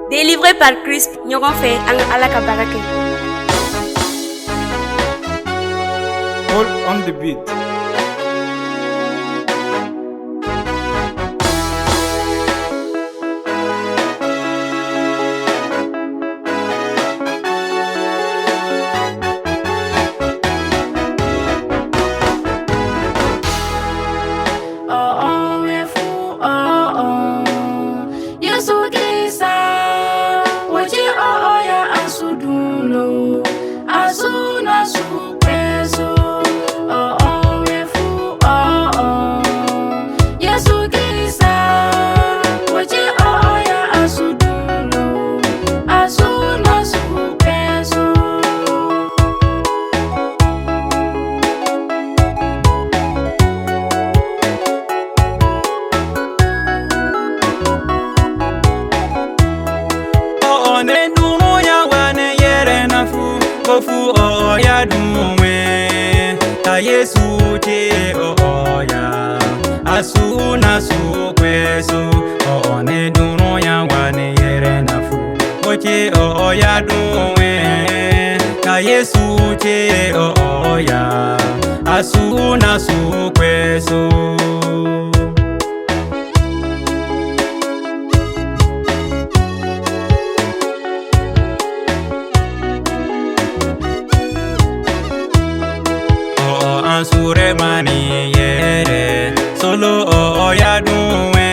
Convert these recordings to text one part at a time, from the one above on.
Délivré par Christ, Nyogon fait ala kabarake. All on the beat. Ofu oya duwe ta Yesu te oya asuna su kweso one dunu ya wane yere nafu oche oya duwe ta Yesu te oya asuna su kweso. Ansure mani yere solo oya duwe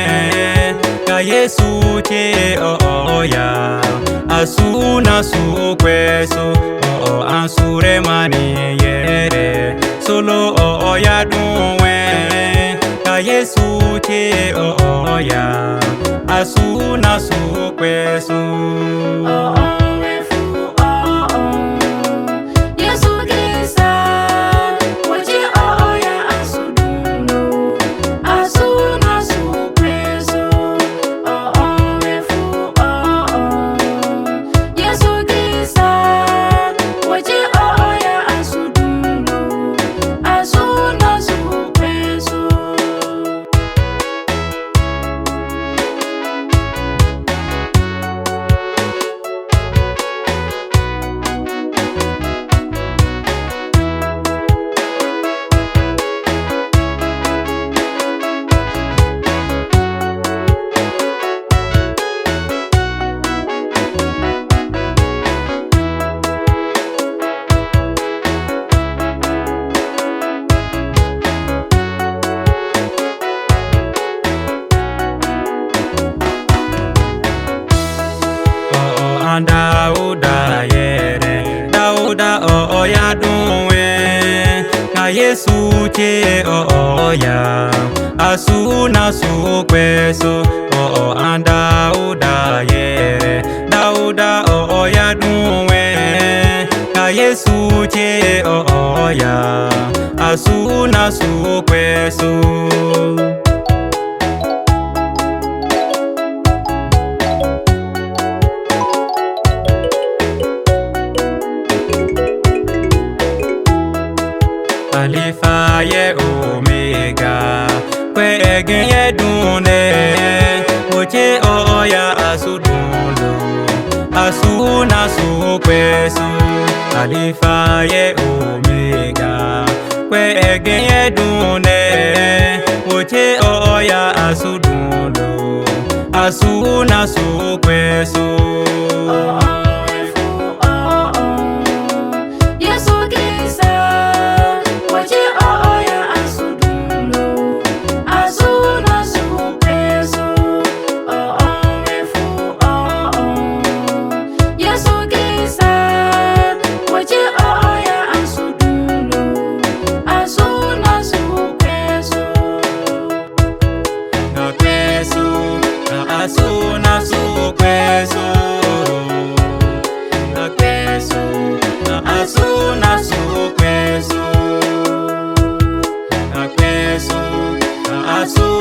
ka Yesu che oya asuna su kweso ansure mani yere solo oya duwe ka Yesu che oya asuna su kweso. Dauda yere Dauda oya duwe ka Yesu che oya asuna su kweso Dauda yere Dauda oya duwe ka Yesu che oya asuna su kweso. Alifa ye omega kwe egen ye dunde oche oya asudundo asuna su kwesu. Alifa ye omega kwe egen ye dunde oche oya asudundo asuna su kwesu. Asuna su kweso na kweso na asuna su kweso na kweso na asuna